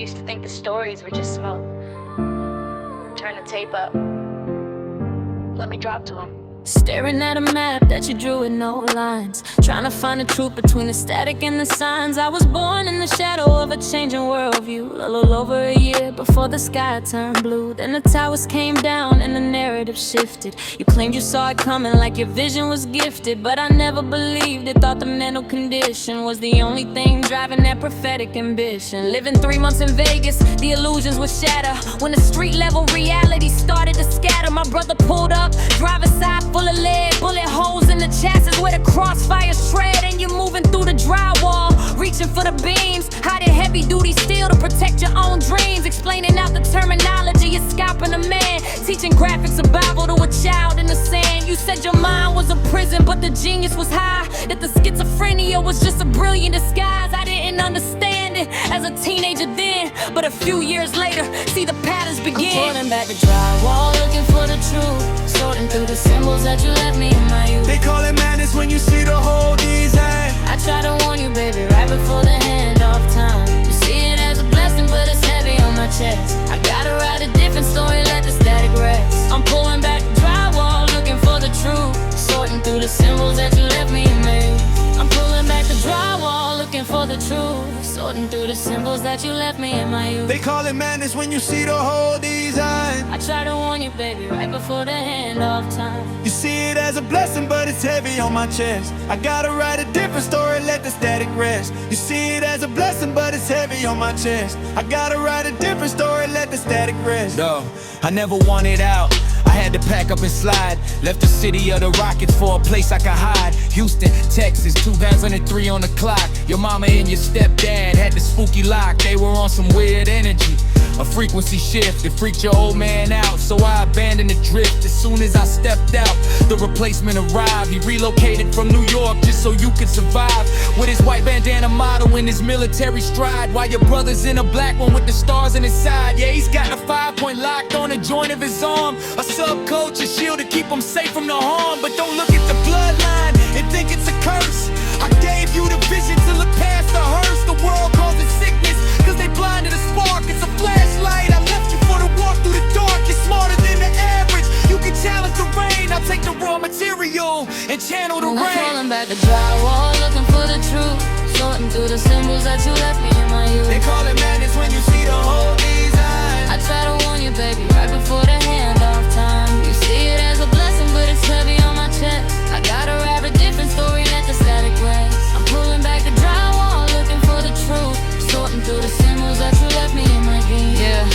used to think the stories were just smoke. Turn the tape up. Let me drop to him. Staring at a map that you drew with no lines, trying to find the truth between the static and the signs. I was born in the shadow of a changing worldview, a little over a year before the sky turned blue. Then the towers came down and the narrative shifted. You claimed you saw it coming like your vision was gifted, but I never believed it. Thought the mental condition was the only thing driving that prophetic ambition. Living 3 months in Vegas, the illusions would shatter. When the street level reality started to scatter, my brother pulled up, driver's side full of lead, bullet holes in the chassis where the crossfires tread. And you're moving through the drywall, reaching for the beams, hiding heavy duty steel to protect your own dreams. Explaining out the terminology, you're scalping a man, teaching graphics of Bible to a child in the sand. You said your mind was a prison, but the genius was high, that the schizophrenia was just a brilliant disguise. I didn't understand it as a teenager then, but a few years later, see the patterns begin. I'm pulling back the drywall, looking for the truth, sorting through the symbols that you left me in my youth. They call it madness when you see the whole design. I try to warn you, baby, right before the handoff time. You see it as a blessing, but it's heavy on my chest. I gotta write a different story, let the static rest. I'm pulling back the drywall, looking for the truth, sorting through the symbols that you left me in my youth. I'm pulling back the drywall, looking for the truth, sorting through the symbols that you left me in my youth. They call it madness when you see the whole design. I try to warn you, baby, right before the handoff time. You see it as a blessing, but it's heavy on my chest. I gotta write a different story, let the static rest. You see it as a blessing, but it's heavy on my chest. I gotta write a different story, let the static rest. No, I never wanted out, I had to pack up and slide. Left the city of the Rockets for a place I could hide. Houston, Texas, 2003 on the clock. Your mama and your stepdad had the spooky lock. They were on some weird energy, a frequency shift. It freaked your old man out, so I abandoned the drift. As soon as I stepped out, the replacement arrived. He relocated from New York just so you could survive, with his white bandana model in his military stride, while your brother's in a black one with the stars in his side. Yeah, he's got a 5-point locked on the joint of his arm, a subcoach, a shield to keep him safe from the harm. But don't look at the bloodline and think it's a curse. I gave you the vision to look past the hearse. The world calls it sickness, cause they blinded a spark. It's a flashlight, I left you for the walk through the dark. You're smarter than the average, you can challenge the rain. I'll take the raw material and channel the rain. I'm pulling back the drywall, looking for the truth, sorting through the symbols that you left me in my youth. They call it madness when you see the whole design. I try to warn you, baby, right before the handoff time. You see it as a blessing, but it's heavy on my chest. I gotta write a different story, let the static rest. I'm pulling back the drywall, looking for the truth, sorting through the symbols that you left me in my dreams. Yeah,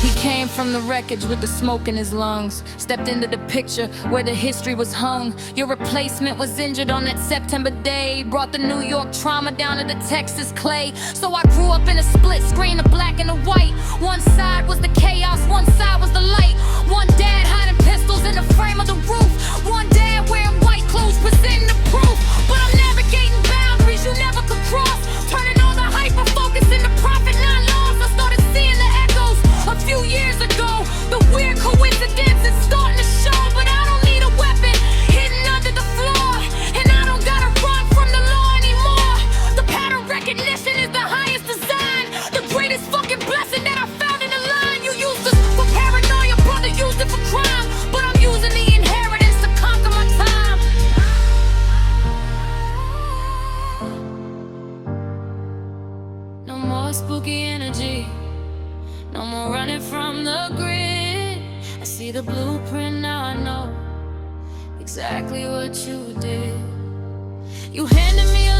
he came from the wreckage with the smoke in his lungs, stepped into the picture where the history was hung. Your replacement was injured on that September day, brought the New York trauma down to the Texas clay. So I grew up in a split screen of black and the white. One side was the chaos, one side was the light. One dad hiding pistols in the frame of the roof, one dad wearing white clothes presenting the proof. But I'm navigating boundaries you never could cross, turning all the hyper focus into profit, not loss. I started seeing the echoes a few years ago. The weird coincidence is starting to show. But I don't need a weapon hidden under the floor, and I don't gotta run from the law anymore. The pattern recognition is the highest design, the greatest fucking blessing that I found in the line. You used this for paranoia, brother used it for crime, but I'm using the inheritance to conquer my time. No more spooky energy, no more running from the grid. I see the blueprint now, I know exactly what you did. You handed me a